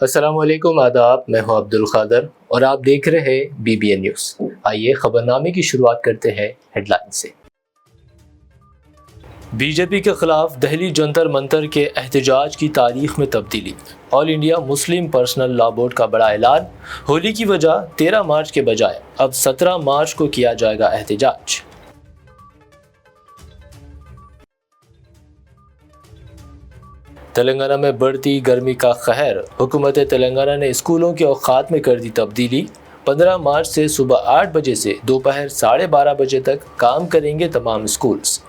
السلام علیکم، آداب۔ میں ہوں عبد القادر اور آپ دیکھ رہے ہیں BBN نیوز۔ آئیے خبرنامے کی شروعات کرتے ہیں ہیڈ لائن سے۔ بی جے پی کے خلاف دہلی جنتر منتر کے احتجاج کی تاریخ میں تبدیلی۔ آل انڈیا مسلم پرسنل لا بورڈ کا بڑا اعلان، ہولی کی وجہ 13 مارچ کے بجائے اب 17 مارچ کو کیا جائے گا احتجاج۔ تلنگانہ میں بڑھتی گرمی کا قہر، حکومت تلنگانہ نے اسکولوں کے اوقات میں کر دی تبدیلی۔ 15 مارچ سے صبح 8 بجے سے دوپہر 12:30 بجے تک کام کریں گے تمام اسکولز۔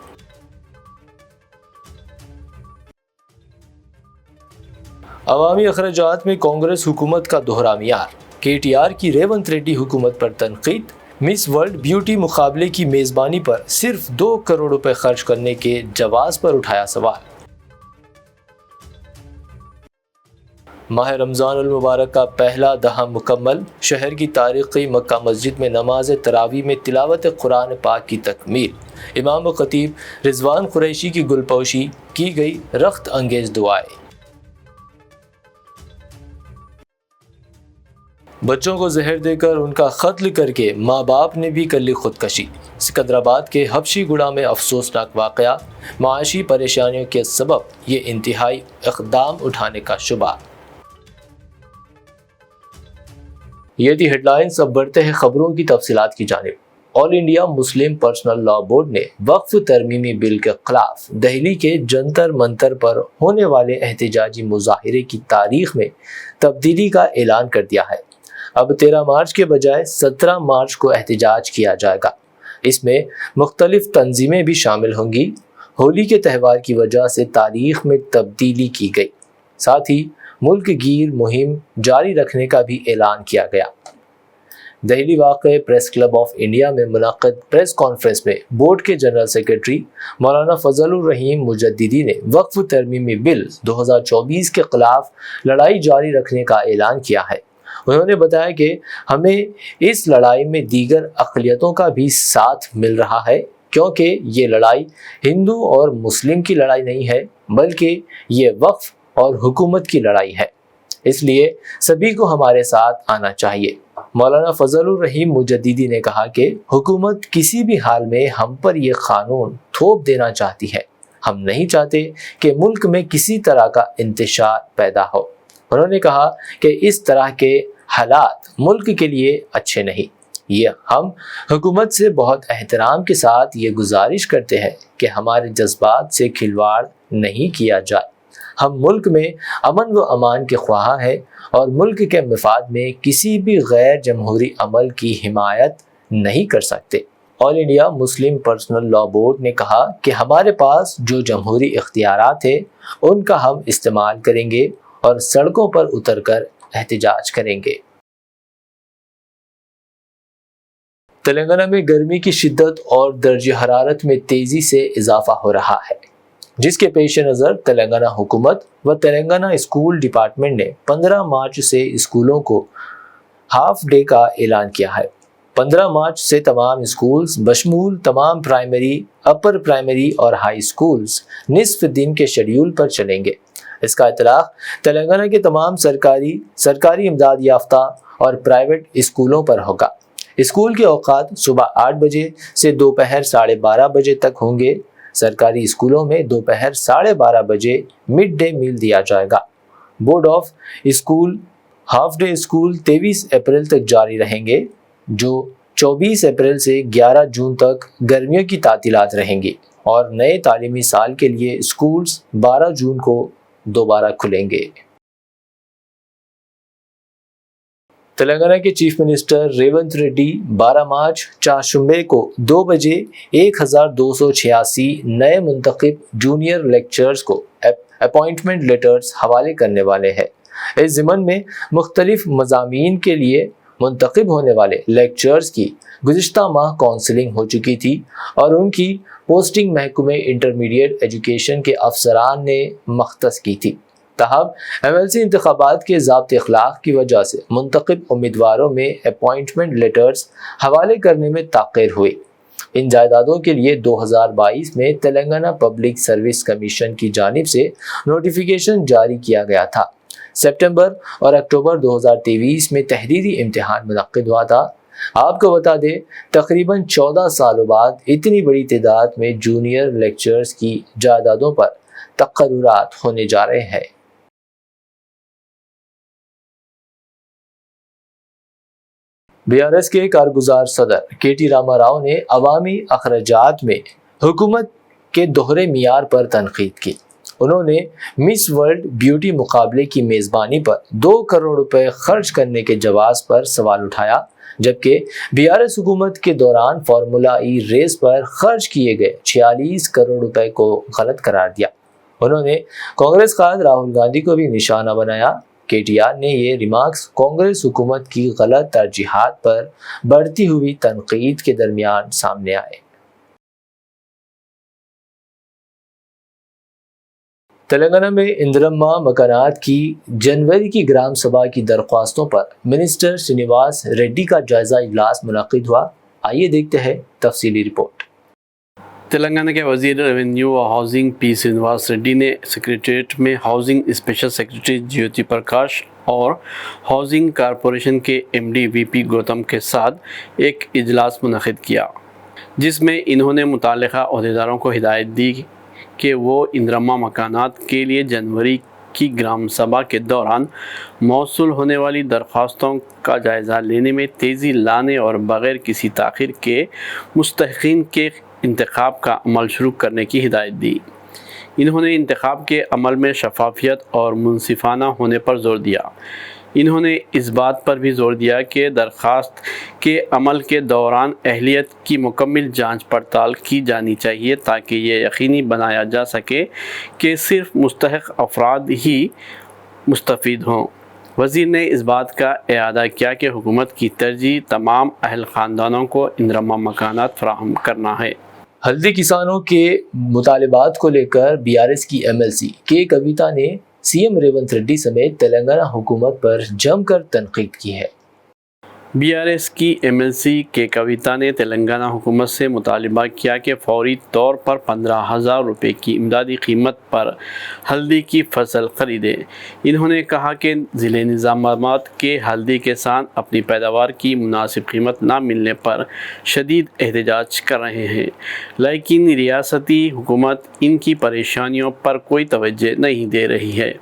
عوامی اخراجات میں کانگریس حکومت کا دوہرا معیار، KTR کی ریونت ریڈی حکومت پر تنقید۔ مس ورلڈ بیوٹی مقابلے کی میزبانی پر صرف 2 کروڑ روپے خرچ کرنے کے جواز پر اٹھایا سوال۔ ماہ رمضان المبارک کا پہلا دہم مکمل، شہر کی تاریخی مکہ مسجد میں نماز تراویح میں تلاوت قرآن پاک کی تکمیل۔ امام و خطیب رضوان قریشی کی گلپوشی، کی گئی رخت انگیز دعائیں۔ بچوں کو زہر دے کر ان کا قتل کر کے ماں باپ نے بھی کر لی خودکشی۔ سکندرآباد کے حبشی گڑا میں افسوسناک واقعہ، معاشی پریشانیوں کے سبب یہ انتہائی اقدام اٹھانے کا شبہ۔ یہ تھی ہیڈ لائنز، اب بڑھتے ہیں خبروں کی تفصیلات کی جانب۔ آل انڈیا مسلم پرسنل لا بورڈ نے وقف ترمیمی بل کے خلاف دہلی کے جنتر منتر پر ہونے والے احتجاجی مظاہرے کی تاریخ میں تبدیلی کا اعلان کر دیا ہے۔ اب 13 مارچ کے بجائے 17 مارچ کو احتجاج کیا جائے گا۔ اس میں مختلف تنظیمیں بھی شامل ہوں گی۔ ہولی کے تہوار کی وجہ سے تاریخ میں تبدیلی کی گئی، ساتھ ہی ملک گیر مہم جاری رکھنے کا بھی اعلان کیا گیا۔ دہلی واقع پریس کلب آف انڈیا میں منعقد پریس کانفرنس میں بورڈ کے جنرل سیکرٹری مولانا فضل الرحیم مجددی نے وقف ترمیمی بل 2024 کے خلاف لڑائی جاری رکھنے کا اعلان کیا ہے۔ انہوں نے بتایا کہ ہمیں اس لڑائی میں دیگر اقلیتوں کا بھی ساتھ مل رہا ہے، کیونکہ یہ لڑائی ہندو اور مسلم کی لڑائی نہیں ہے، بلکہ یہ وقف اور حکومت کی لڑائی ہے، اس لیے سبھی کو ہمارے ساتھ آنا چاہیے۔ مولانا فضل الرحیم مجددی نے کہا کہ حکومت کسی بھی حال میں ہم پر یہ قانون تھوپ دینا چاہتی ہے۔ ہم نہیں چاہتے کہ ملک میں کسی طرح کا انتشار پیدا ہو۔ انہوں نے کہا کہ اس طرح کے حالات ملک کے لیے اچھے نہیں۔ یہ ہم حکومت سے بہت احترام کے ساتھ یہ گزارش کرتے ہیں کہ ہمارے جذبات سے کھلواڑ نہیں کیا جائے۔ ہم ملک میں امن و امان کے خواہاں ہیں اور ملک کے مفاد میں کسی بھی غیر جمہوری عمل کی حمایت نہیں کر سکتے۔ آل انڈیا مسلم پرسنل لا بورڈ نے کہا کہ ہمارے پاس جو جمہوری اختیارات ہیں ان کا ہم استعمال کریں گے اور سڑکوں پر اتر کر احتجاج کریں گے۔ تلنگانہ میں گرمی کی شدت اور درجہ حرارت میں تیزی سے اضافہ ہو رہا ہے، جس کے پیش نظر تلنگانہ حکومت و تلنگانہ اسکول ڈپارٹمنٹ نے 15 مارچ سے اسکولوں کو ہاف ڈے کا اعلان کیا ہے۔ 15 مارچ سے تمام اسکولز بشمول تمام پرائمری، اپر پرائمری اور ہائی اسکولز نصف دن کے شیڈیول پر چلیں گے۔ اس کا اطلاق تلنگانہ کے تمام سرکاری امداد یافتہ اور پرائیویٹ اسکولوں پر ہوگا۔ اسکول کے اوقات صبح 8 بجے سے دوپہر 12:30 بجے تک ہوں گے۔ سرکاری اسکولوں میں دوپہر 12:30 بجے مڈ ڈے میل دیا جائے گا۔ Board of school half day school 23 April تک جاری رہیں گے، جو 24 اپریل سے 11 جون تک گرمیوں کی تعطیلات رہیں گی، اور نئے تعلیمی سال کے لیے اسکولز 12 جون کو دوبارہ کھلیں گے۔ تلنگانہ کے chief minister Revanth Reddy 12 March چہارشنبے کو 2 بجے 1286 نئے منتخب جونیئر لیکچرز کو اپائنٹمنٹ لیٹرز حوالے کرنے والے ہیں۔ اس ضمن میں مختلف مضامین کے لیے منتخب ہونے والے لیکچرز کی گزشتہ ماہ کاؤنسلنگ ہو چکی تھی اور ان کی پوسٹنگ محکمہ انٹرمیڈیٹ ایجوکیشن کے افسران نے مختص کی تھی۔ تاہم MLC انتخابات کے ضابط اخلاق کی وجہ سے منتخب امیدواروں میں اپائنٹمنٹ لیٹرز حوالے کرنے میں تاخیر ہوئی۔ ان جائیدادوں کے لیے 2022 میں تلنگانہ پبلک سروس کمیشن کی جانب سے نوٹیفیکیشن جاری کیا گیا تھا۔ सितंबर और अक्टूबर 2023 में तहरीरी इम्तिहान मुनक्किद हुआ था। आपको बता दें, तकरीबन 14 सालों बाद इतनी बड़ी तादाद में जूनियर लेक्चरर्स की जायदादों पर तकर्रुरात होने जा रहे हैं। बीआरएस के कारगुजार सदर के.टी. रामा राव ने अवामी अखराजात में हुकूमत के दोहरे मियार पर तनकीद की। उन्होंने मिस वर्ल्ड ब्यूटी मुकाबले की मेज़बानी पर 2 करोड़ रुपए खर्च करने के जवाब पर सवाल उठाया, जबकि बीआरएस हुकूमत के दौरान फार्मूला ई रेस पर खर्च किए गए 46 करोड़ रुपए को गलत करार दिया। उन्होंने कांग्रेस कायद राहुल गांधी को भी निशाना बनाया। केटीआर ने ये रिमार्क्स कांग्रेस हुकूमत की गलत तरजीहात पर बढ़ती हुई तनकीद के दरमियान सामने आए। तेलंगाना में इंदिरम्मा मकानात की जनवरी की ग्राम सभा की दरख्वास्तों पर मिनिस्टर श्रीनिवास रेड्डी का जायजा इजलास मुनक्किद हुआ। आइए देखते हैं तफसीली रिपोर्ट। तेलंगाना के वजीर रेवेन्यू और हाउसिंग पी श्रीनिवास रेड्डी ने सेक्रेटरीट में housing special secretary Jyoti Prakash और हाउसिंग कॉरपोरेशन के एमडी वीपी गौतम के साथ एक इजलास मुनक्किद किया, जिसमें इन्होंने मुताल्लिका अहदेदारों को हिदायत दी कि वो इंदिरम्मा मकानात के लिए जनवरी की ग्राम सभा के दौरान मौसूल होने वाली दरख्वास्तों का जायज़ा लेने में तेज़ी लाने और बग़ैर किसी ताख़ीर के मुस्तहिक़ीन के इंतखाब का अमल शुरू करने की हिदायत दी। इन्होंने इंतखाब के अमल में शफाफियत और मुनसिफाना होने पर जोर दिया। इन्होंने इस बात पर भी जोर दिया कि दरख्वास्त के अमल के दौरान अहलियत की मुकम्मल जांच पड़ताल की जानी चाहिए, ताकि ये यकीनी बनाया जा सके कि सिर्फ मुस्तहिक़ अफराद ही मुस्तफ़ीद हों। वज़ीर ने इस बात का इआदा किया कि हुकूमत की तरजीह तमाम अहल ख़ानदानों को इंदिरम्मा मकानात फराहम करना है। हल्दी किसानों के मुतालिबात को लेकर बीआरएस की एमएलसी के कविता ने सीएम रेवंत रेड्डी समेत तेलंगाना हुकूमत पर जमकर तनकीद की है। बीआरएस की एमएलसी के कविता ने तेलंगाना हुकूमत से मुतालिबा किया कि फौरी तौर पर 15,000 रुपये की इमदादी कीमत पर हल्दी की फसल ख़रीदे। इन्होंने कहा कि ज़िले निज़ामाबाद के हल्दी किसान अपनी पैदावार की मुनासिब कीमत ना मिलने पर शदीद एहतजाज कर रहे हैं, लेकिन रियासती हुकूमत इनकी परेशानियों पर कोई तवज्जो नहीं दे रही है।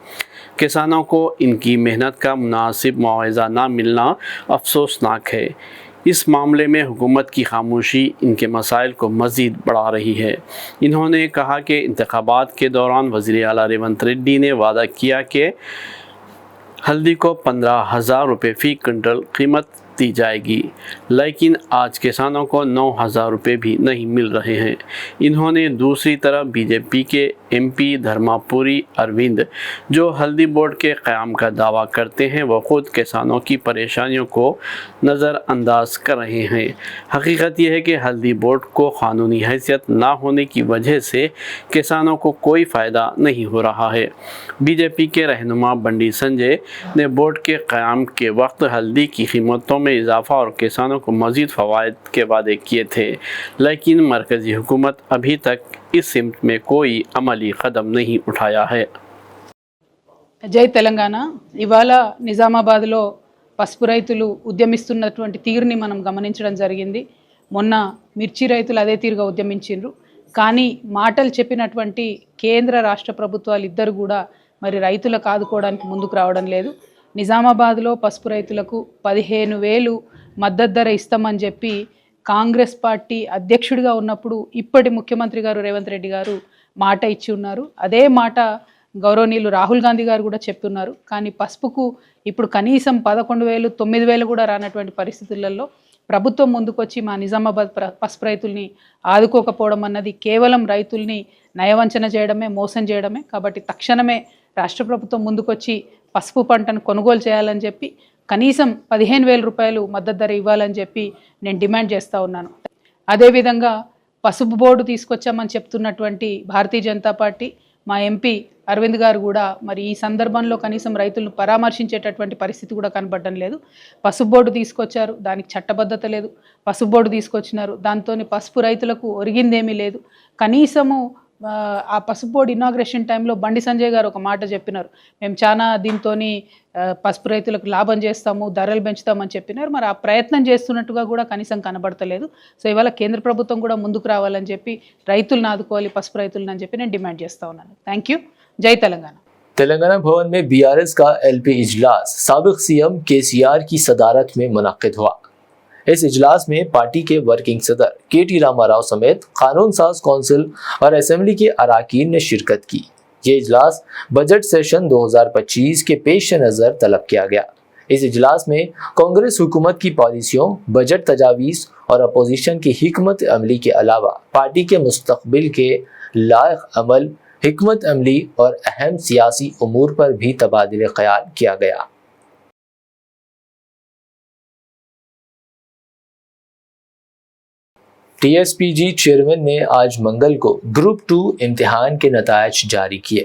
किसानों को इनकी मेहनत का मुनासिब मुआवजा ना मिलना अफसोसनाक है। इस मामले में हुकूमत की खामोशी इनके मसाइल को मज़ीद बढ़ा रही है। इन्होंने कहा कि इंतखाबात के दौरान वज़ीर आला रेवंत रेड्डी ने वादा किया कि हल्दी को 15,000 रुपये फ़ी क्विंटल कीमत दी जाएगी, लेकिन आज किसानों को 9,000 रुपये भी नहीं मिल रहे हैं। इन्होंने दूसरी तरफ बीजेपी के एमपी धर्मापुरी अरविंद, जो हल्दी बोर्ड के क़याम का दावा करते हैं, वो ख़ुद किसानों की परेशानियों को नज़रअंदाज कर रहे हैं। हकीकत यह है कि हल्दी बोर्ड को क़ानूनी हैसियत ना होने की वजह से किसानों को कोई फ़ायदा नहीं हो रहा है। बीजेपी के रहनुमा बंडी संजय ने बोर्ड के क़याम के वक्त हल्दी की कीमतों में इजाफ़ा और किसानों को मज़ीद फ़वाइद के वादे किए थे, लेकिन मरकज़ी हुकूमत अभी तक इस सिमत में कोई अमली कदम नहीं उठाया है। జై తెలంగాణ. ఇవాళ నిజామాబాద్లో పసుపు రైతులు ఉద్యమిస్తున్నటువంటి తీరుని మనం గమనించడం జరిగింది. మొన్న మిర్చి రైతులు అదే తీరుగా ఉద్యమించిండ్రు. కానీ మాటలు చెప్పినటువంటి కేంద్ర రాష్ట్ర ప్రభుత్వాలు ఇద్దరు కూడా మరి రైతులకు ఆదుకోవడానికి ముందుకు రావడం లేదు. నిజామాబాద్లో పసుపు రైతులకు 15,000 మద్దతు ధర ఇస్తామని చెప్పి కాంగ్రెస్ పార్టీ అధ్యక్షుడిగా ఉన్నప్పుడు ఇప్పటి ముఖ్యమంత్రి గారు రేవంత్ రెడ్డి గారు మాట ఇచ్చి ఉన్నారు. అదే మాట గౌరవనీయులు రాహుల్ గాంధీ గారు కూడా చెప్తున్నారు. కానీ పసుపుకు ఇప్పుడు కనీసం 11,000, 9,000 కూడా రానటువంటి పరిస్థితులలో ప్రభుత్వం ముందుకొచ్చి మా నిజామాబాద్ పసుపు రైతుల్ని ఆదుకోకపోవడం అన్నది కేవలం రైతుల్ని నయవంచన చేయడమే, మోసం చేయడమే. కాబట్టి తక్షణమే రాష్ట్ర ప్రభుత్వం ముందుకొచ్చి పసుపు పంటను కొనుగోలు చేయాలని చెప్పి కనీసం 15,000 రూపాయలు మద్దతు ధర ఇవ్వాలని చెప్పి నేను డిమాండ్ చేస్తూ ఉన్నాను. అదేవిధంగా పసుపు బోర్డు తీసుకొచ్చామని చెప్తున్నటువంటి భారతీయ జనతా పార్టీ మా ఎంపీ అరవింద్ గారు కూడా మరి ఈ సందర్భంలో కనీసం రైతులను పరామర్శించేటటువంటి పరిస్థితి కూడా కనబడడం లేదు. పసుపు బోర్డు తీసుకొచ్చారు, దానికి చట్టబద్ధత లేదు. పసుపు బోర్డు తీసుకొచ్చినారు, దాంతో పసుపు రైతులకు ఒరిగిందేమీ లేదు. కనీసము ఆ పసుపు బోర్డు ఇనాగ్రేషన్ టైంలో బండి సంజయ్ గారు ఒక మాట చెప్పినారు, మేము చాలా దీంతో పసుపు రైతులకు లాభం చేస్తాము, ధరలు పెంచుతామని చెప్పినారు. మరి ఆ ప్రయత్నం చేస్తున్నట్టుగా కూడా కనీసం కనబడతలేదు. సో ఇవాళ కేంద్ర ప్రభుత్వం కూడా ముందుకు రావాలని చెప్పి, రైతులను ఆదుకోవాలి పసుపు రైతులను అని చెప్పి నేను డిమాండ్ చేస్తా ఉన్నాను. Thank you. జై తెలంగాణ. तेलंगाना भवन में बीआरएस का एलपी इजलास साबिक सीएम केसीआर की सदारत में मुनक्किद हुआ। इस इजलास में पार्टी के वर्किंग सदर केटी रामाराव समेत कानून साज कौंसिल और असेंबली के अरकान ने शिरकत की। ये इजलास बजट सेशन 2025 के पेश नज़र तलब किया गया। इस इजलास में कांग्रेस हुकूमत की पॉलिसियों, बजट तजावीज़ और अपोजिशन की हिकमत अमली के अलावा पार्टी के मुस्तकबिल के लायक अमल, हिकमत अमली और अहम सियासी उमूर पर भी तबादले ख्याल किया गया। टीएसपीजी चेयरमैन ने आज मंगल को ग्रुप 2 इम्तिहान के नतायज जारी किए।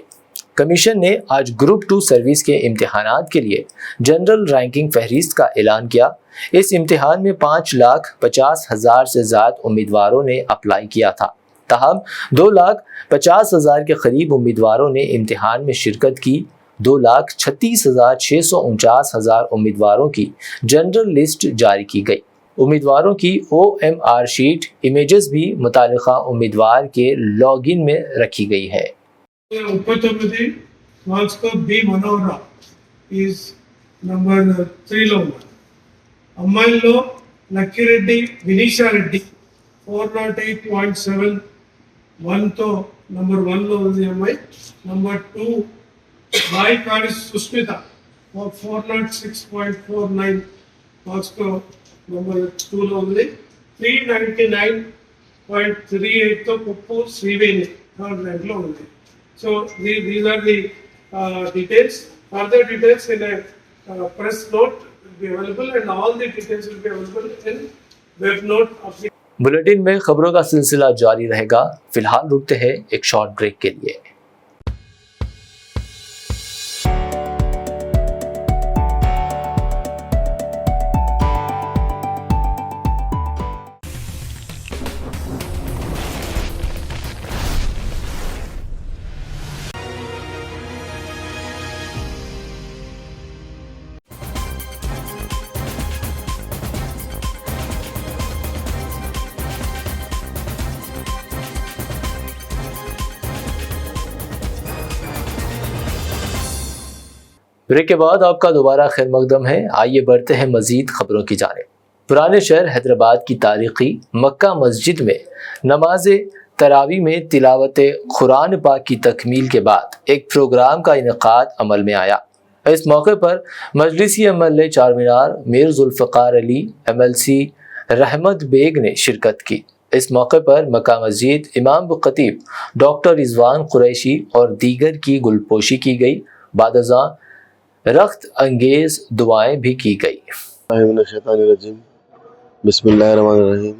कमीशन ने आज ग्रुप 2 सर्विस के इम्तिहानात के लिए जनरल रैंकिंग फहरिस्त का ऐलान किया। इस इम्तिहान में 5,50,000 से ज़्यादा उम्मीदवारों ने अप्लाई किया था। ताहम 2,50,000 के करीब उम्मीदवारों ने इम्तिहान में शिरकत की। 2,36,649 उम्मीदवारों की जनरल लिस्ट जारी की गई। उम्मीदवारों की OMR शीट इमेजेस भी मुतालिका उम्मीदवार के लॉगिन में रखी गई है। 39 మార్క్స్ కు బి మనోహర ఈజ్ నంబర్ 3 లో ఉన్నారు. అమ్మాయిల్లో లక్కిరెడ్డి వినీషా రెడ్డి 408.71 తో నంబర్ 1 లో ఉంది అమ్మాయి. నంబర్ 2 బాయ్ కాడి సుస్మిత 406.49 మార్క్స్ తో నంబర్ 2 లో ఉంది. 399.38 తో కుప్పు శ్రీవేణి థర్డ్ ర్యాంక్ లో ఉంది. So these are the details. Further details in a press note will be available, and all the details will be available in web note of the bulletin में खबरों का सिलसिला जारी रहेगा। फिलहाल रुकते हैं एक शॉर्ट ब्रेक के लिए। ब्रेक के बाद आपका दोबारा खैर मकदम है। आइए बढ़ते हैं मजीद खबरों की जानिब। पुराने शहर हैदराबाद की तारीखी मक्का मस्जिद में नमाज तरावी में तिलावत कुरान पाक की तकमील के बाद एक प्रोग्राम का इनेकाद अमल में आया। इस मौके पर मजलिसी MLA चारमीनार मीर जुल्फ़िकार अली, MLC रहमत बेग ने शिरकत की। इस मौके पर मक्का मस्जिद इमाम खतीब डॉक्टर रिजवान कुरैशी और दीगर की गुलपोशी की गई। बादज़ां रख्त अंगेज दुआएं भी की गई। बिस्मिल्लाहिर्रहमानिर्रहीम।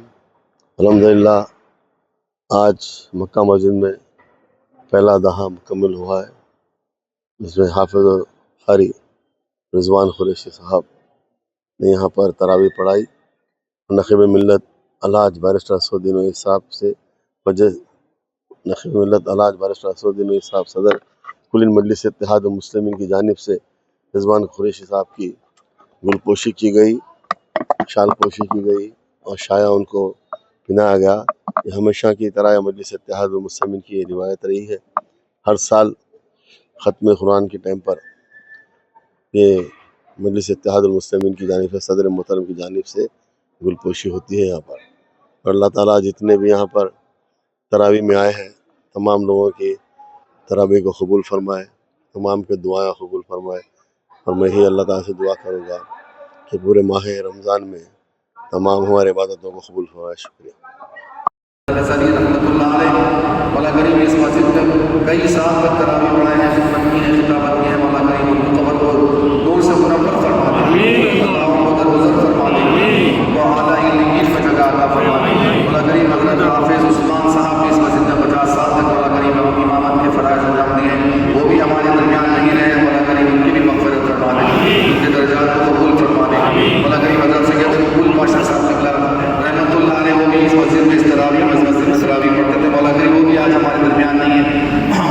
अल्हम्दुलिल्लाह आज मक्का मस्जिद में पहला दहा मुकम्मल हुआ है, जिसमें हाफिज़ कारी रिजवान कुरैशी साहब ने यहाँ पर तरावी पढ़ाई। नक़ीब मिल्लत अलहाज बैरिस्टर असदुद्दीन ओवैसी साहब से वजह नक़ीब मिल्लत अलहाज बैरिस्टर असदुद्दीन ओवैसी साहब सदर कुल मजलिस इत्तेहाद मुस्लिमीन की जानिब से रिजवान कुरैशी साहब की गुलपोशी की गई, शालपोशी की गई और शाया उनको पहनाया गया। ये हमेशा की तरह मजलिस इत्तेहाद मुस्लिमीन की रिवायत रही है। हर साल ख़त्म कुरान के टाइम पर ये मजलिस इत्तेहाद मुस्लिमीन की जानिब से सदर मोहतरम की जानिब से गुलपोशी होती है यहाँ पर। और अल्लाह ताला जितने भी यहाँ पर तरावी में आए हैं तमाम लोगों की तरावी को कबूल फरमाए, तमाम के दुआएं कबूल फरमाए। और मैं ही अल्लाह ताला से दुआ करूँगा कि पूरे माह रमज़ान में तमाम हमारे इबादतों को कबूल फरमाए। शुक्रिया। मौला करीम इस मस्जिद में कई साल तक तरावी पढ़ाए हैं, खिदमत की है, खिताबत की है। मौला करीम उनकी कब्र को दूर से मुनव्वर फरमा दे, अल्लाह उनको दरगुजर फरमा दे, उनको आला इल्मीन में जगह अता फरमा दे। मौला करीम हज़रत हाफिज़ उस्मान साहब ने इस मस्जिद में 50 साल तक मौला करीम इमामत के फ़राइज़ अंजाम दिए हैं, वो भी हमारे दरमियान नहीं रहे। मौला करीम उनकी भी मग़फ़िरत फरमा दे, उनके दर्जात को कबूल फरमा दे। मौला करीम हज़रत सैयद कुल पाशा साहब रहमतुल्लाह अलैह वो भी इस मस्जिद में इस तरावी में में तरावी पढ़ते थे, मौला करीम वो भी आज हमारे दरमियान नहीं है,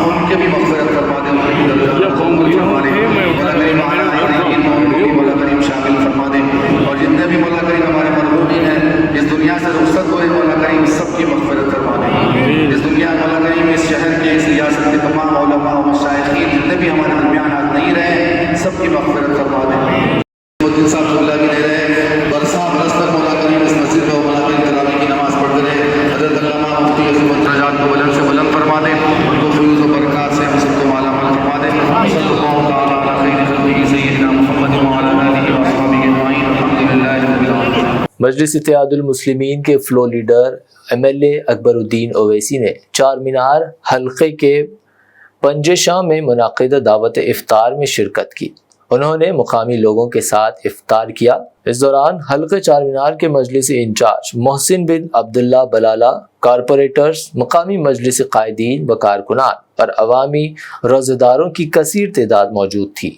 उनके भी मग़फ़िरत फरमा दे, उनके भी दर्जात बुलंद फरमा दे। मौला करीम आने वाली मौला करीम शामिल फरमा दे, और जितने भी मौला करीम हमारे मरहूमीन हैं इस दुनिया से रुखसत हुए, मौला करीम सबकी मग़फ़िरत फरमा दे। इस दुनिया मौला करीम इस शहर के इस रियासत के तमाम उलमा और मशाइख़ीन जितने भी हमारे दरमियान आज नहीं रहे, सबकी मग़फ़िरत फरमा दे। मुद्दिन साहब खुला भी दे रहे हैं, बरसा बरस तक मौला करीम इस मस्जिद में मौला करीम तरावी की नमाज़ पढ़ते रहे। हज़रत अल्लामा मुफ्ती दर्जात को बुलंद से बुलंद फरमा दे, उनको फयूज़ व बरक़ात से हम सबको माला माल फरमा दे। सल्लल्लाहु तआला अला खैरि खल्क़िही सय्यिदिना मुहम्मद व अला आलिहि व अस्हाबिहि अजमईन, अल्हम्दुलिल्लाहि रब्बिल आलमीन। मजलिस इत्तेहादुल मुस्लिमीन के flow leader MLA Akbaruddin Owaisi ने चार मीनार हल्के के पंजेशां में मुनाक़िदा दावत इफ्तार में शिरकत की। उन्होंने मुकामी लोगों के साथ इफ्तार किया। इस दौरान हल्के चार मीनार के मजलिस इंचार्ज मोहसिन बिन अब्दुल्ला बलाला, कारपोरेटर्स, मुकामी मजलिस कायदीन व कारकुनान और अवामी रोज़ेदारों की कसीर तादाद मौजूद थी।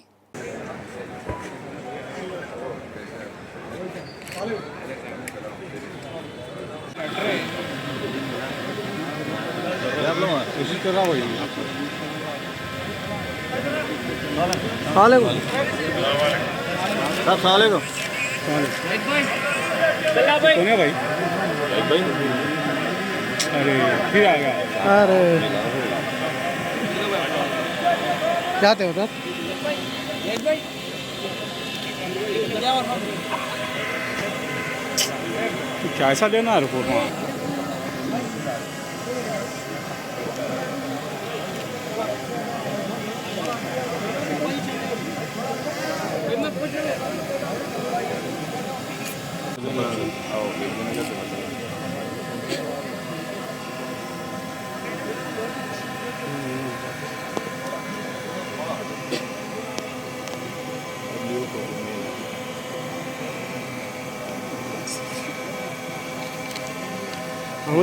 क्या थे उधर? क्या ऐसा देना है रिपोर्ट में?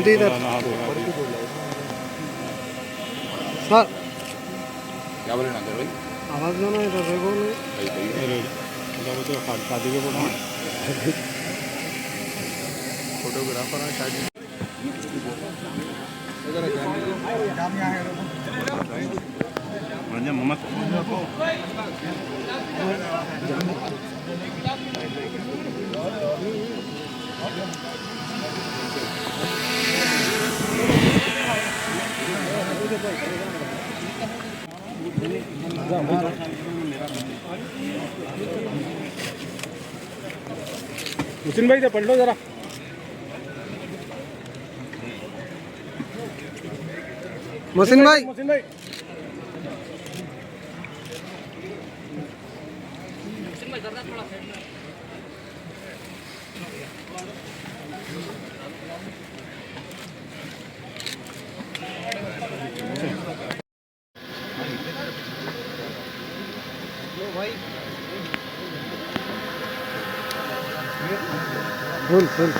इधर सर क्या बोले ना भाई, आवाज ना इधर देखो नहीं शादी के फोटोग्राफर है शादी हुसैन भाई पढ़ लो जरा। मोहसिन भाई फुल फुल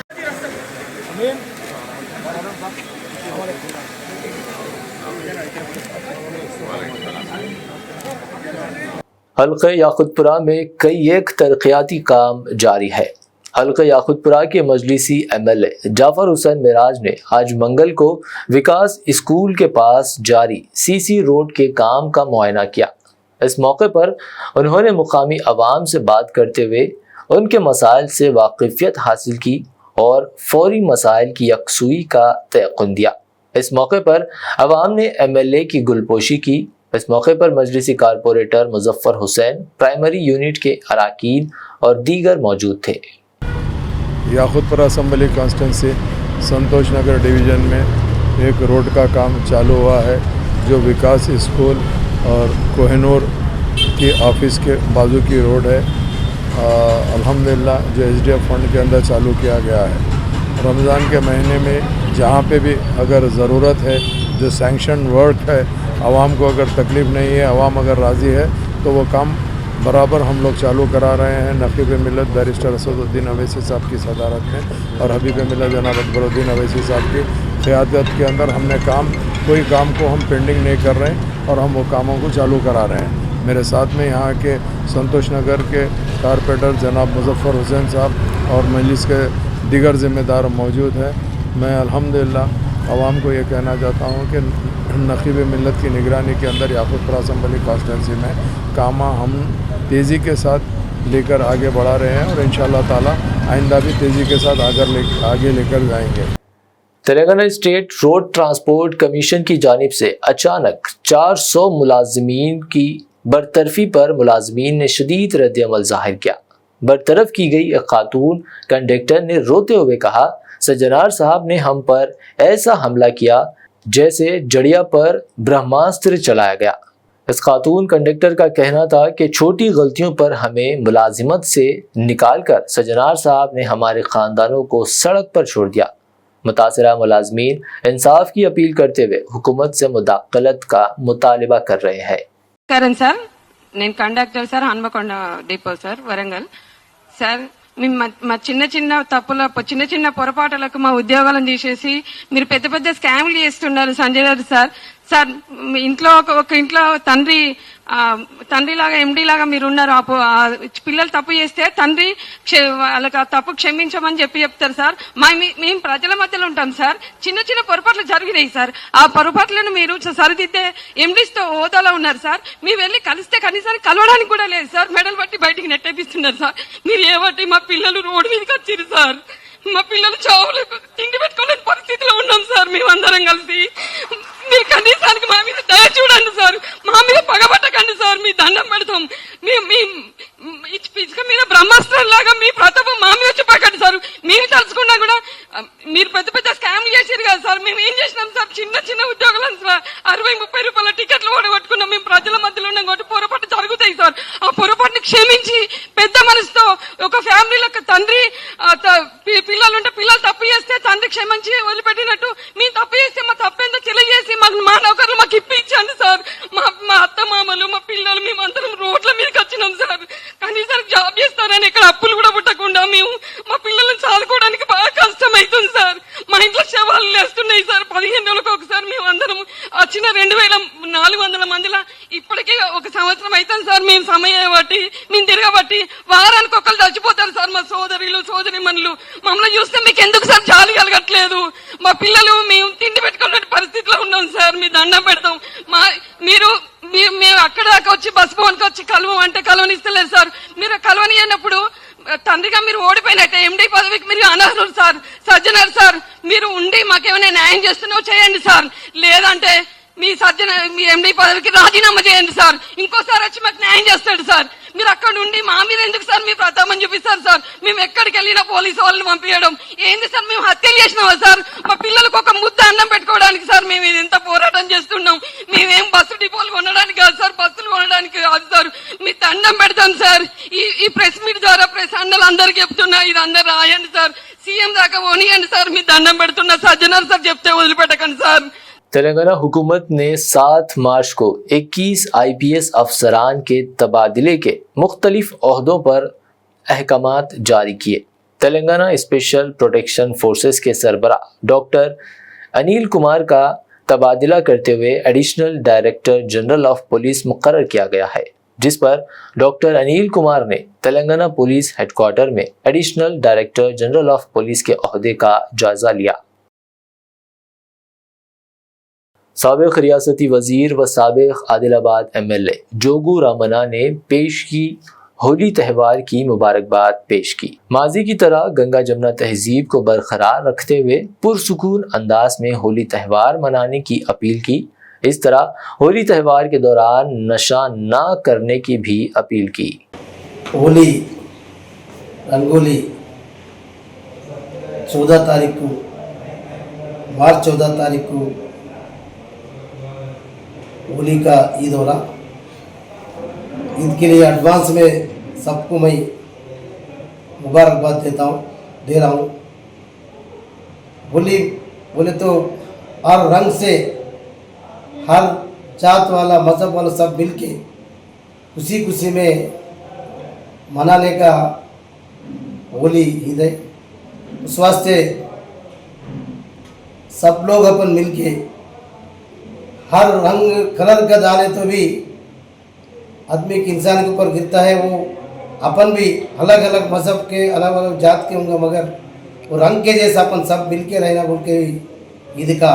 हल्के याकुतपुरा में कई एक तरक्याती काम जारी है। हल्के याकुतपुरा के मजलिसी MLA जाफर हुसैन मिराज ने आज मंगल को विकास स्कूल के पास जारी CC रोड के काम का मुआयना किया। इस मौके पर उन्होंने मुकामी अवाम से बात करते हुए उनके मसाइल से वाकिफियत हासिल की और फौरी मसाइल की यकसुई का तयक़ुन दिया। इस मौके पर अवाम ने MLA की गुलपोशी की। इस मौके पर मजलिसी corporator Muzaffar Hussain, primary unit के अराकीन और दीगर मौजूद थे। Yakutpura assembly constituency Santosh Nagar division में एक रोड का काम चालू हुआ है, जो विकास स्कूल और कोहिनूर की ऑफिस के बाजू की रोड है। अल्हम्दुलिल्लाह जो SDF फंड के अंदर चालू किया गया है। रमज़ान के महीने में जहाँ पे भी अगर ज़रूरत है, जो सैंक्शन वर्क है, आवाम को अगर तकलीफ़ नहीं है, आवाम अगर राज़ी है, तो वो काम बराबर हम लोग चालू करा रहे हैं। नक़ीब मिलत बैरिस्टर असदुद्दीन अवैसी साहब की सदारत में और हबीब मिलत जनाब अकबरुद्दीन अवैसी साहब की क़यादत के अंदर हमने कोई काम को हम पेंडिंग नहीं कर रहे हैं और हम वो कामों को चालू करा रहे हैं। मेरे साथ में यहाँ के संतोष नगर के कारपोरेटर जनाब मुजफ्फर हुसैन साहब और मजलिस के दीगर ज़िम्मेदार मौजूद हैं। मैं अल्हम्दुलिल्लाह आवाम को ये कहना चाहता हूँ कि नक़ीब मिल्लत की निगरानी के अंदर याकूतपुरा असम्बली कॉन्स्टिट्यूंसी में कामा हम तेज़ी के साथ लेकर आगे बढ़ा रहे हैं और इंशाअल्लाह ताला आइंदा भी तेज़ी के साथ आगे लेकर जाएंगे। Telangana state road transport commission की जानिब से अचानक 400 मुलाजमीन की बरतरफी पर मुलाजमीन ने शदीद रद्द-ए-अमल ज़ाहिर किया। बरतरफ की गई एक खातून कंडक्टर ने रोते हुए कहा, सज्जनार साहब ने हम पर ऐसा हमला किया जैसे जड़िया पर ब्रह्मास्त्र चलाया गया। इस खातून कंडक्टर का कहना था कि छोटी गलतियों पर हमें मुलाजिमत से निकाल कर सज्जनार साहब ने हमारे ख़ानदानों को सड़क पर छोड़ दिया। मुतासिरा मुलाजमीन इंसाफ की अपील करते हुए हुकूमत से मुदाखलत का मुतालिबा कर रहे हैं। కరణ్ సార్, నేను conductor sir, Hanamkonda depot sir, Warangal sir. మేము మా చిన్న చిన్న తప్పుల చిన్న చిన్న పొరపాటులకు మా ఉద్యోగాలను తీసేసి మీరు పెద్ద పెద్ద స్కామ్లు చేస్తున్నారు సంజయ్ గారు సార్. సార్ మీ ఇంట్లో ఒక ఇంట్లో తండ్రి లాగా ఎండి లాగా మీరు ఉన్నారు. పిల్లలు తప్పు చేస్తే తండ్రి వాళ్ళకి ఆ తప్పు క్షమించమని చెప్తారు సార్. మేము ప్రజల మధ్యలో ఉంటాం సార్. చిన్న చిన్న పొరపాట్లు జరిగినాయి సార్. ఆ పొరపాట్లను మీరు సరిదిద్దే ఎండిస్తో హోదాలో ఉన్నారు సార్. మీరు వెళ్ళి కలిస్తే కనీసానికి కలవడానికి కూడా లేదు సార్. మెడలు బట్టి బయటికి నెట్టేపిస్తున్నారు సార్. మీరు ఏ బట్టి మా పిల్లలు రోడ్డు మీదకి వచ్చారు సార్. మా పిల్లలు చావులకు తిండి పెట్టుకోలేని పరిస్థితిలో ఉన్నాం సార్. మేమందరం కలిసి మీరు కనీసానికి మా మీద దయ చూడండి సార్. మా మీద పగబట్టకండి సార్. మీ దండం పెడతాం. ఇసుక మీద బ్రహ్మాస్త్రం లాగా మీ ప్రతాపం మా మీద చూపకండి సార్. మీరు తలుచుకున్నా కూడా మీరు పెద్ద పెద్ద స్కామ్లు చేసారు కదా సార్. మేము ఏం చేసినాం సార్? చిన్న చిన్న ఉద్యోగాలను 60-30 రూపాయల టికెట్లు ఓడగొట్టుకున్నాం. మేము ప్రజల మధ్యలో ఉన్నాం కాబట్టి పొరపాటు జరుగుతాయి సార్. ఆ పొరపాటుని క్షమించి పెద్ద మనసుతో ఒక ఫ్యామిలీలకు తండ్రి పిల్లలు ఉంటే పిల్లలు తప్పు చేస్తే తండ్రి క్షమించి వదిలిపెట్టినట్టు మేము తప్పు చేస్తే మా తప్పేందో తెలియజేసి మా నౌకర్లు మాకు ఇప్పించండి సార్. మా అత్త మామలు మా పిల్లలు మేమందరం రోడ్ల మీదకి వచ్చినాం సార్. కనీసానికి జాబ్ చేస్తారని ఇక్కడ అప్పులు కూడా పుట్టకుండా మేము మా పిల్లలను చదువుకోవడానికి బాగా కష్టమవుతుంది సార్. మా ఇంట్లో శవాలు లేస్తున్నాయి సార్. 15 రోజులకు ఒకసారి మేము అందరం వచ్చిన 2400 మందిలా ఇప్పటికీ ఒక సంవత్సరం అవుతుంది సార్. మేము సమయం బట్టి మేము తిరగబట్టి వారానికి ఒకళ్ళు చచ్చిపోతారు సార్. మా సోదరులు సోదరిమణులు మమ్మల్ని చూస్తే మీకు ఎందుకు సార్ జాలి కలగట్లేదు? మా పిల్లలు మేము తిండి పెట్టుకునే పరిస్థితిలో ఉన్నాం సార్. మీ దండం పెడతాం. మేము అక్కడ దాకా వచ్చి బస్ భవన్కి వచ్చి కలవంటే కలవనిస్తలేదు సార్. మీరు కలవని అయినప్పుడు తండ్రిగా మీరు ఓడిపోయినట్టే. ఎండీ పదవికి మీరు అనర్హులు సార్. సజ్జనార్ సార్, మీరు ఉండి మాకేమైనా న్యాయం చేస్తున్నావు చేయండి సార్. లేదంటే మీ ఎండీ పదవికి రాజీనామా చేయండి సార్. ఇంకోసారి వచ్చి మాకు న్యాయం చేస్తాడు సార్. మీరు అక్కడ ఉండి మా మీద ఎందుకు సార్ మీ ప్రతాపం చూపిస్తారు సార్? మేము ఎక్కడికి వెళ్ళినా పోలీసు వాళ్ళని పంపించడం ఏంది సార్? మేము హత్యలు చేసినావా సార్? మా పిల్లలకు ఒక ముద్ద అన్నం పెట్టుకోవడానికి సార్ మేము ఇంత పోరాటం చేస్తున్నాం. మేమేం బస్సు డిపోలు కొనడానికి కాదు సార్, బస్సులు కొనడానికి కాదు సార్. మీ దండం పెడతాం సార్. ఈ ప్రెస్ మీట్ ద్వారా ప్రెస్ అన్నలు అందరికి చెప్తున్నా, ఇది అందరు రాయండి సార్. సీఎం దాకా పోనీయండి సార్. మీ దండం పెడుతున్నా. సజ్జనార్ సార్ చెప్తే వదిలిపెట్టకండి సార్. तेलंगाना हुकूमत ने 7 मार्च को 21 IPS अफसरान के तबादले के मुख्तलिफ ओहदों पर अहकामात जारी किए। तेलंगाना स्पेशल प्रोटेक्शन फोर्सेस के सरबराह डॉक्टर अनिल कुमार का तबादला करते हुए additional director general of police मुकर्रर किया गया है, जिस पर डॉक्टर अनिल कुमार ने तेलंगाना पुलिस हेडक्वार्टर में additional director general of police के ओहदे का जायजा लिया। साबिक रियासती वजीर व साबिक आदिलाबाद MLA जोगू रामन्ना ने पेश की होली त्यौहार की मुबारकबाद पेश की। माजी की तरह गंगा जमुना तहजीब को बरकरार रखते हुए पुरसुकून अंदाज में होली त्यौहार मनाने की अपील की। इस तरह होली त्यौहार के दौरान नशा न करने की भी अपील की। होली रंगोली 14 तारीख को, मार्च 14 तारीख को होली का ईद हो रहा। ईद के लिए एडवांस में सबको मैं मुबारकबाद दे रहा हूँ। होली बोले तो हर रंग से, हर जात वाला मज़हब वाला सब मिल के खुशी खुशी में मनाने का होली ईद है। उस वास्ते सब लोग अपन मिल के हर रंग कलर का डाले तो भी आदमी के इंसान के ऊपर गिरता है। वो अपन भी अलग अलग मज़हब के अलग अलग जात के होंगे, मगर वो रंग के जैसा अपन सब मिल के रहना बोल के ईद का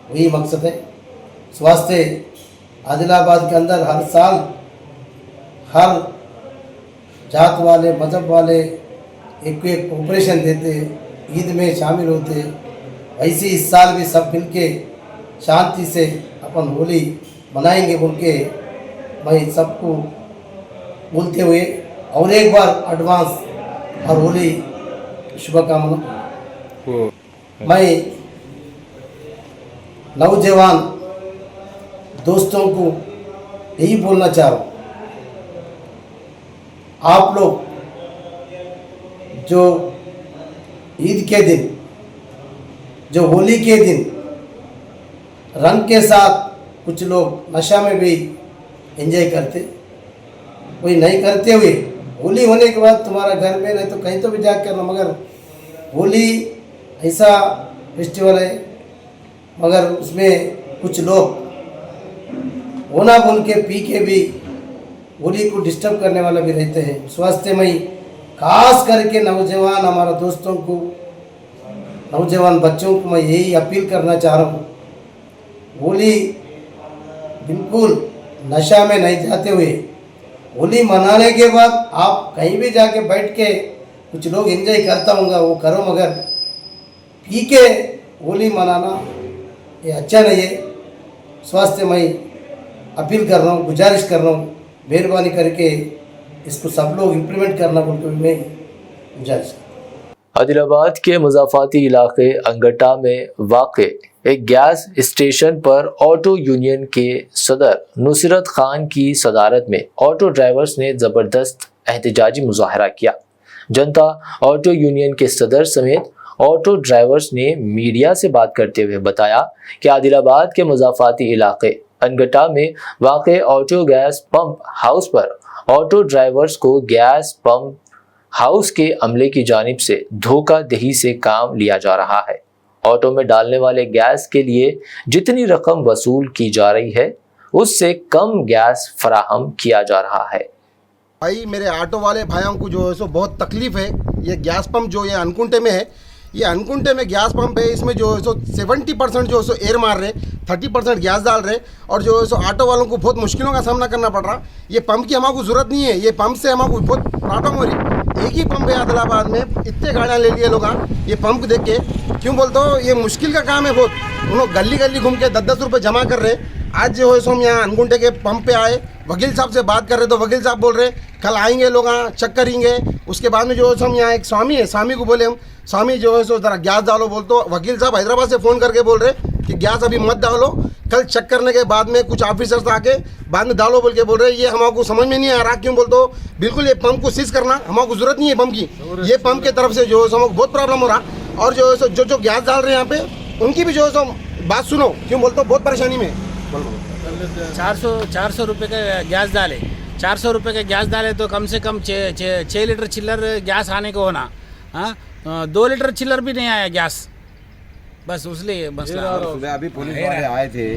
वही मकसद है। स्वास्थ्य आदिलाबाद के अंदर हर साल हर जात वाले मज़हब वाले एक एक ऑपरेशन देते, ईद में शामिल होते। वैसे इस साल भी सब मिलके शांति से अपन होली मनाएंगे बोल के मैं सबको बोलते हुए और एक बार एडवांस और होली शुभकामना। मैं नौजवान दोस्तों को यही बोलना चाह रहा हूँ, आप लोग जो ईद के दिन, जो होली के दिन रंग के साथ कुछ लोग नशा में भी एंजॉय करते, कोई नहीं करते हुए होली होने के बाद तुम्हारा घर में नहीं तो कहीं तो भी जा करना, मगर होली ऐसा फेस्टिवल है मगर उसमें कुछ लोग होना बोल के पी के भी होली को डिस्टर्ब करने वाला भी रहते हैं। स्वास्थ्य में खास करके नौजवान हमारा दोस्तों को, नौजवान बच्चों को मैं यही अपील करना चाह रहा हूँ, होली बिल्कुल नशा में नहीं जाते हुए होली मनाने के बाद आप कहीं भी जाके बैठ के कुछ लोग एंजॉय करता होंगे वो करो, मगर पी के होली मनाना ये अच्छा नहीं है। स्वास्थ्य में अपील कर रहा हूँ, गुजारिश कर रहा हूँ, मेहरबानी करके इसको सब लोग इम्प्लीमेंट करना बोल के मैं गुजारिश करता हूँ। आदिलाबाद के मुज़ाफ़ाती इलाके अंगटा में वाक़े एक गैस स्टेशन पर ऑटो यूनियन के सदर नुसरत खान की सदारत में ऑटो ड्राइवर्स ने ज़बरदस्त एहतजाजी मुजाहरा किया। जनता ऑटो यूनियन के सदर समेत ऑटो ड्राइवर्स ने मीडिया से बात करते हुए बताया कि आदिलाबाद के मुज़ाफ़ाती इलाके अनगटा में वाक़े ऑटो गैस पंप हाउस पर ऑटो ड्राइवर्स को गैस पंप हाउस के अमले की जानिब से धोखाधड़ी से काम लिया जा रहा है। ऑटो में डालने वाले गैस के लिए जितनी रकम वसूल की जा रही है उससे कम गैस फराहम किया जा रहा है। भाई मेरे ऑटो वाले भाइयों को जो है सो बहुत तकलीफ है। ये गैस पंप जो ये अनकुंटे में है, ये अनकुंटे में गैस पंप है, इसमें जो है सो 70% जो है सो एयर मार रहे, 30% गैस डाल रहे और जो है सो ऑटो वालों को बहुत मुश्किलों का सामना करना पड़ रहा। ये पंप की हमारे जरूरत नहीं है, ये पंप से हमारे बहुत प्रॉब्लम हो रही। एक ही पंप है आदिलाबाद में, इतने गाड़ियाँ ले लिए लोग ये पंप देख के। क्यों बोलते हो, ये मुश्किल का काम है बहुत। उन लोग गली गली घूम के 10-10 रुपये जमा कर रहे। आज जो है सो हम यहाँ अनकुंटे के पंप पे आए, वकील साहब से बात कर रहे तो वकील साहब बोल रहे कल आएंगे लोग, चेक करेंगे। उसके बाद में जो है हम यहाँ एक स्वामी है, स्वामी को बोले हम स्वामी जो है सो ज़रा गैस डालो बोल, तो वकील साहब हैदराबाद से फ़ोन करके बोल रहे कि गैस अभी मत डालो, कल चेक करने के बाद में कुछ ऑफिसर्स आके बाद में डालो बोल के बोल रहे। ये हमको समझ में नहीं आ रहा। क्यों बोल तो बिल्कुल ये पंप को सीज करना, हमको ज़रूरत नहीं है पंप की। ये पंप के तरफ से जो है हमको बहुत प्रॉब्लम हो रहा। और जो है सो जो गैस डाल रहे हैं यहाँ पे उनकी भी जो है सो बात सुनो। क्यों बोलते बहुत परेशानी में 400 रुपये का गैस डाले, 400 रुपये का गैस डाले तो कम से कम 6 लीटर चिल्लर गैस आने को होना। हाँ 2 लीटर चिल्लर भी नहीं आया गैस, बस उसलिए मसला। अभी पुलिस वाले आए थे,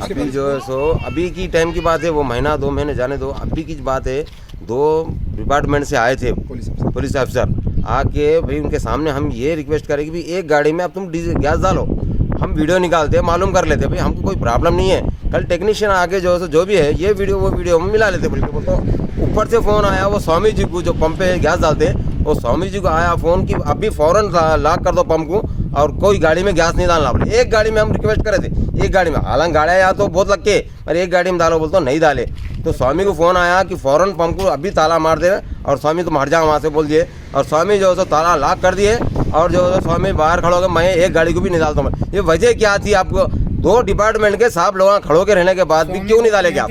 अभी जो है सो अभी की टाइम की बात है, वो महीना 2 महीने जाने दो। अभी की बात है, 2 डिपार्टमेंट से आए थे पुलिस अफसर आके। भाई उनके सामने हम ये रिक्वेस्ट करें कि भाई एक गाड़ी में अब तुम गैस डालो, हम वीडियो निकालते हैं, मालूम कर लेते हैं, भाई हमको कोई प्रॉब्लम नहीं है। कल टेक्नीशियन आके जो है जो भी है ये वीडियो वो वीडियो हम मिला लेते बोल के। तो ऊपर से फ़ोन आया वो स्वामी जी को, जो पंप पे गैस डालते हैं, वो स्वामी जी को आया फ़ोन कि अभी फ़ौरन लॉक कर दो पंप को और कोई गाड़ी में गैस नहीं डालना पड़े। एक गाड़ी में हम रिक्वेस्ट करे थे, एक गाड़ी में, हालांकि गाड़ियाँ यहाँ तो बहुत लगती है, पर एक गाड़ी में डालो बोलते नहीं डाले। तो स्वामी को फ़ोन आया कि फ़ौरन पंप को अभी ताला मार दे, और स्वामी तुम हट जाओ वहाँ से बोल दिए। और स्वामी जो है सो ताला लॉक कर दिए और जो है स्वामी बाहर खड़ो गए, मैं एक गाड़ी को भी नहीं डालता हूँ। ये वजह क्या थी, आपको 2 डिपार्टमेंट के साहब लोग खड़ो के रहने के बाद भी क्यों नहीं डालेंगे आप?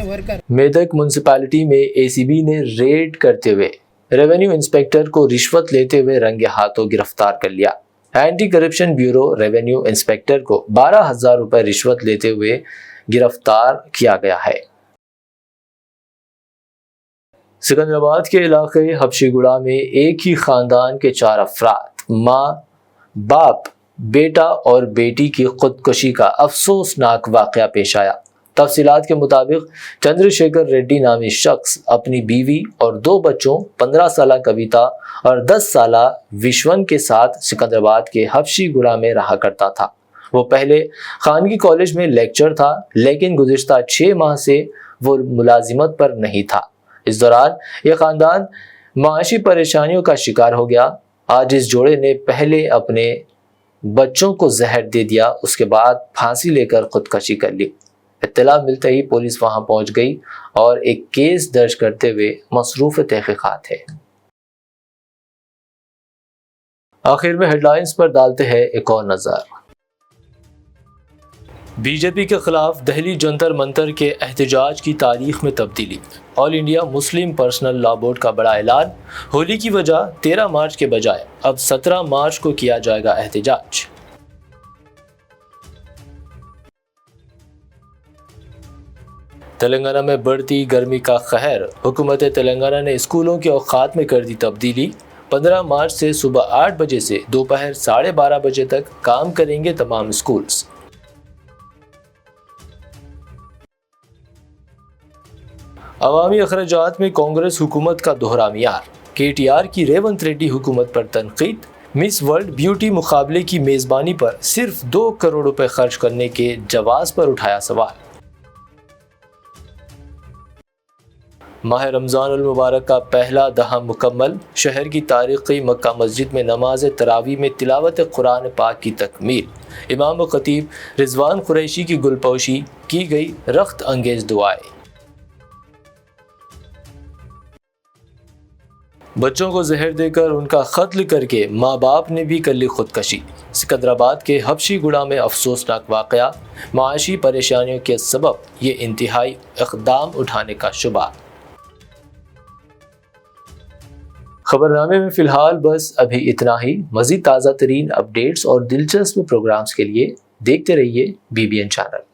मेदक म्युनिसिपैलिटी में एसीबी ने रेड करते हुए रेवेन्यू इंस्पेक्टर को रिश्वत लेते हुए रंगे हाथों गिरफ्तार कर लिया। Anti corruption bureau revenue inspector को 12,000 रुपए रिश्वत लेते हुए गिरफ्तार किया गया है। सिकंदराबाद के इलाके हबशीगुड़ा में एक ही खानदान के 4 अफराद, माँ, बाप, बेटा और बेटी की खुदकुशी का अफसोसनाक वाकया पेश आया। तफसीलात के मुताबिक चंद्रशेखर रेड्डी नामी शख्स अपनी बीवी और 2 बच्चों 15 साल कविता और 10 साल विश्वन के साथ सिकंदराबाद के हबशीगुड़ा में रहा करता था। وہ پہلے خانگی کالج میں لیکچر تھا، لیکن گزشتہ 6 ماہ سے وہ ملازمت پر نہیں تھا۔ اس دوران یہ خاندان معاشی پریشانیوں کا شکار ہو گیا۔ آج اس جوڑے نے پہلے اپنے بچوں کو زہر دے دیا، اس کے بعد پھانسی لے کر خودکشی کر لی۔ اطلاع ملتے ہی پولیس وہاں پہنچ گئی اور ایک کیس درج کرتے ہوئے مصروف تحقیقات ہے۔ آخر میں ہیڈ لائنز پر ڈالتے ہیں ایک اور نظر۔ بی جے پی کے خلاف دہلی جنتر منتر کے احتجاج کی تاریخ میں تبدیلی۔ آل انڈیا مسلم پرسنل لا بورڈ کا بڑا اعلان، ہولی کی وجہ 13 مارچ کے بجائے اب 17 مارچ کو کیا جائے گا احتجاج۔ تلنگانہ میں بڑھتی گرمی کا قہر، حکومت تلنگانہ نے اسکولوں کے اوقات میں کر دی تبدیلی۔ 15 مارچ سے صبح 8 بجے سے دوپہر 12:30 بجے تک کام کریں گے تمام اسکولز۔ عوامی اخراجات میں کانگریس حکومت کا دوہرا معیار، کے ٹی آر کی ریونت ریڈی حکومت پر تنقید۔ مس ورلڈ بیوٹی مقابلے کی میزبانی پر صرف 2 کروڑ روپے خرچ کرنے کے جواز پر اٹھایا سوال۔ ماہ رمضان المبارک کا پہلا دہم مکمل، شہر کی تاریخی مکہ مسجد میں نماز تراویح میں تلاوت قرآن پاک کی تکمیل۔ امام و خطیب رضوان قریشی کی گلپوشی، کی گئی رخت انگیز دعائیں۔ بچوں کو زہر دے کر ان کا قتل کر کے ماں باپ نے بھی کر لی خودکشی۔ سکندرآباد کے حبشی گڑا میں افسوسناک واقعہ، معاشی پریشانیوں کے سبب یہ انتہائی اقدام اٹھانے کا شبہ۔ خبرنامے میں فی الحال بس ابھی اتنا ہی۔ مزید تازہ ترین اپڈیٹس اور دلچسپ پروگرامز کے لیے دیکھتے رہیے BBN چینل۔